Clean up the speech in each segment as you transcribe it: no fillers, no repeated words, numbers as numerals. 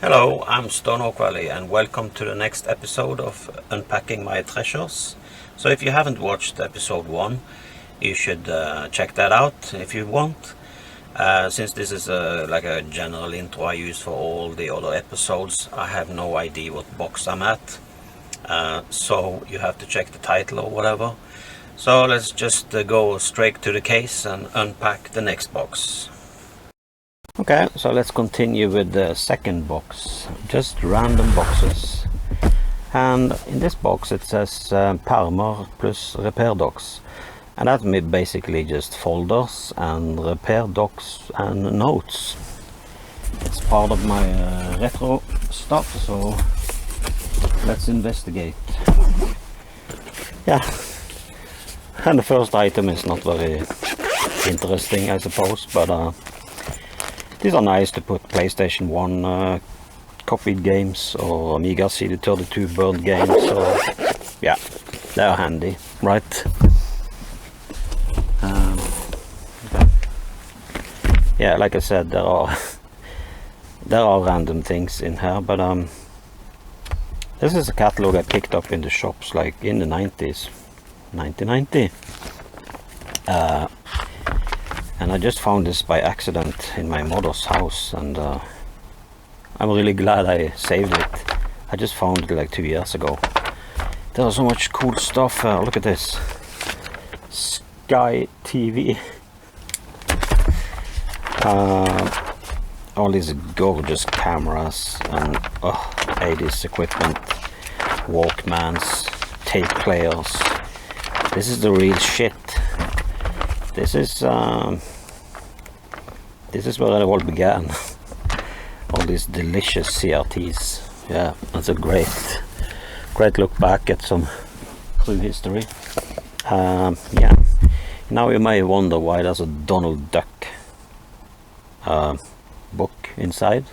Hello, I'm Stone Oak Valley and welcome to the next episode of Unpacking My Treasures. So if you haven't watched episode 1, you should check that out if you want. Since this is like a general intro I use for all the other episodes, I have no idea what box I'm at. So you have to check the title or whatever. So let's just go straight to the case and unpack the next box. Okay, so let's continue with the second box, just random boxes. And in this box it says Permer plus repair docs. And that's basically just folders and repair docs and notes. It's part of my retro stuff, so let's investigate. Yeah, and the first item is not very interesting, I suppose, but these are nice to put PlayStation 1 copied games or Amiga CD32 burned games, so yeah, they're handy, right? Yeah, like I said, there are random things in here, but this is a catalog I picked up in the shops like in the 90s, 1990. And I just found this by accident in my mother's house, and I'm really glad I saved it. I just found it like 2 years ago. There's so much cool stuff. Look at this. Sky TV. All these gorgeous cameras and 80s equipment. Walkmans, tape players. This is the real shit. This is where it all began. All these delicious CRTs. Yeah, that's a great look back at some crew history. Yeah. Now you may wonder why there's a Donald Duck book inside.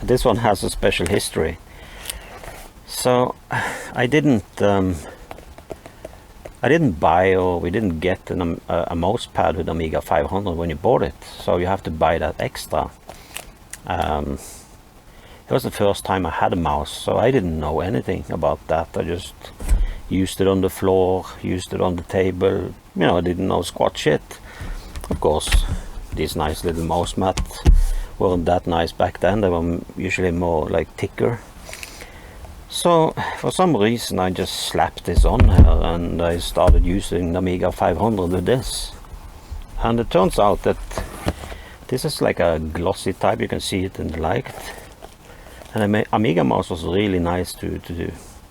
This one has a special history. So I didn't buy, or we didn't get a mouse pad with Amiga 500 when you bought it, so you have to buy that extra. It was the first time I had a mouse, so I didn't know anything about that. I just used it on the floor, used it on the table, I didn't know squat shit. Of course, these nice little mouse mats weren't that nice back then. They were usually more like thicker. So for some reason I just slapped this on here and I started using the Amiga 500 with this. And it turns out that this is like a glossy type, you can see it in the light. And the Amiga mouse was really nice to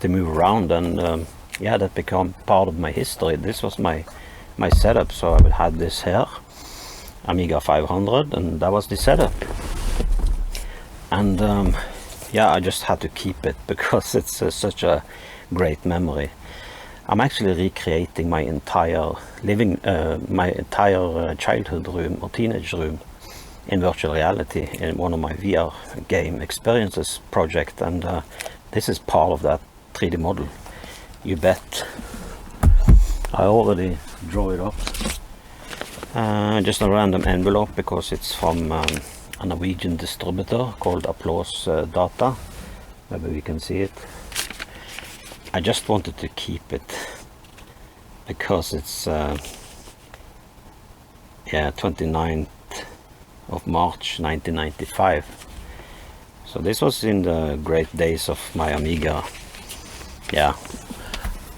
move around, and yeah, that became part of my history. This was my setup, so I would have this here, Amiga 500, and that was the setup. And yeah, I just had to keep it because it's such a great memory. I'm actually recreating my entire childhood room or teenage room in virtual reality in one of my VR game experiences project, and this is part of that 3D model. You bet. I already draw it up. Just a random envelope because it's from a Norwegian distributor called Applause Data. Maybe we can see it. I just wanted to keep it because it's 29th of March 1995. So this was in the great days of my Amiga. Yeah,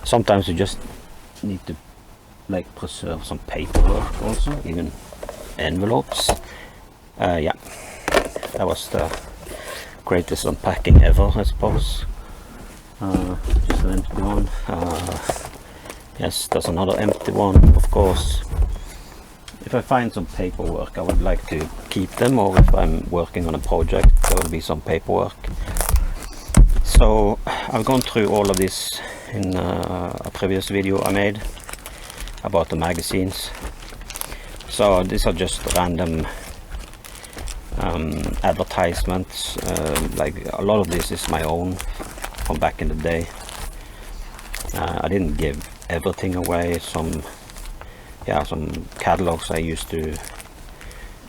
sometimes you just need to like preserve some paperwork also, even envelopes. Yeah, that was the greatest unpacking ever, I suppose. Just an empty one. Yes, there's another empty one, of course. If I find some paperwork, I would like to keep them, or if I'm working on a project, there will be some paperwork. So I've gone through all of this in a previous video I made about the magazines. So these are just random advertisements. Like a lot of this is my own from back in the day. I didn't give everything away. Some catalogs I used to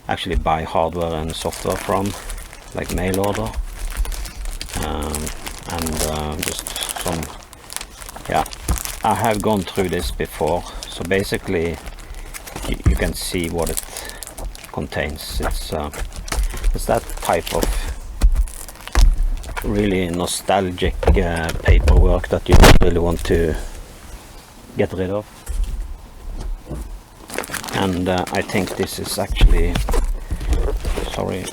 actually buy hardware and software from, like mail order, and just some, yeah, I have gone through this before, so basically you can see what it contains. It's that type of really nostalgic paperwork that you don't really want to get rid of. And I think this is actually, sorry,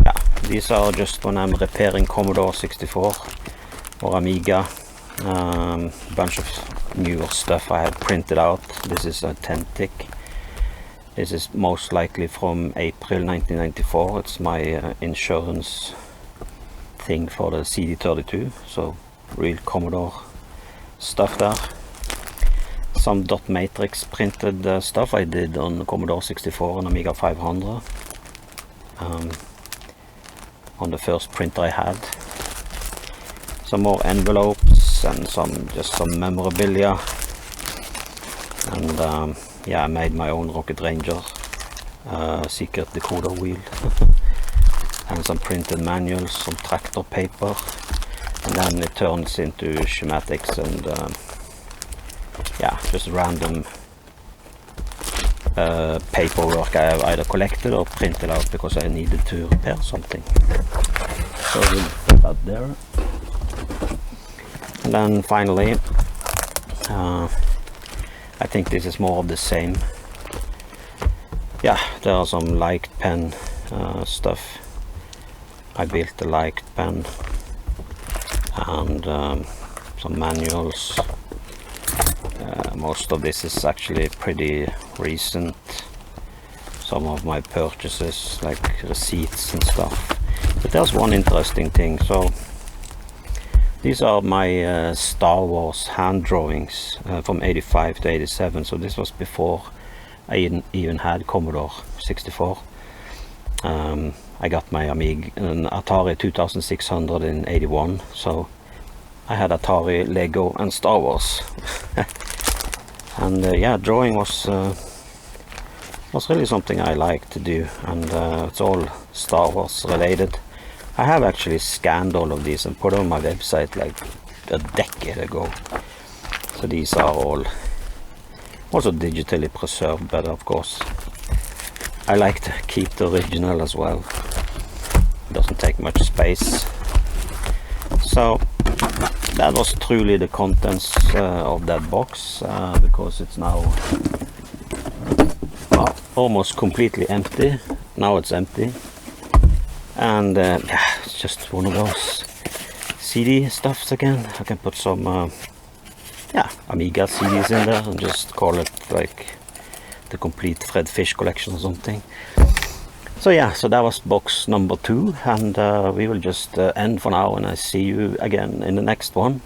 yeah, these are just when I'm repairing Commodore 64 or Amiga, bunch of newer stuff I have printed out. This is authentic. This is most likely from April 1994. It's my insurance thing for the CD32, so real Commodore stuff there. Some dot matrix printed stuff I did on Commodore 64 and Amiga 500, on the first printer I had. Some more envelopes and just some memorabilia, and yeah, I made my own Rocket Ranger secret decoder wheel and some printed manuals, some tractor paper, and then it turns into schematics and yeah, just random paperwork I have either collected or printed out because I needed to repair something. So we'll put that there. And then finally, I think this is more of the same. Yeah, there are some liked pen stuff. I built the liked pen and some manuals. Most of this is actually pretty recent. Some of my purchases, like receipts and stuff. But there's one interesting thing. So these are my Star Wars hand drawings from 85 to 87. So this was before I even had Commodore 64. I got my Amiga, an Atari 2600 in 81. So I had Atari, Lego and Star Wars. And yeah, drawing was really something I like to do, and it's all Star Wars related. I have actually scanned all of these and put on my website like a decade ago. So these are all also digitally preserved, but of course I like to keep the original as well. It doesn't take much space. So that was truly the contents of that box, because it's now almost completely empty. Now it's empty, and yeah, it's just one of those CD stuffs again. I can put some yeah, Amiga CDs in there and just call it like the complete Fred Fish collection or something. So yeah, so that was box number 2, and we will just end for now, and I see you again in the next one.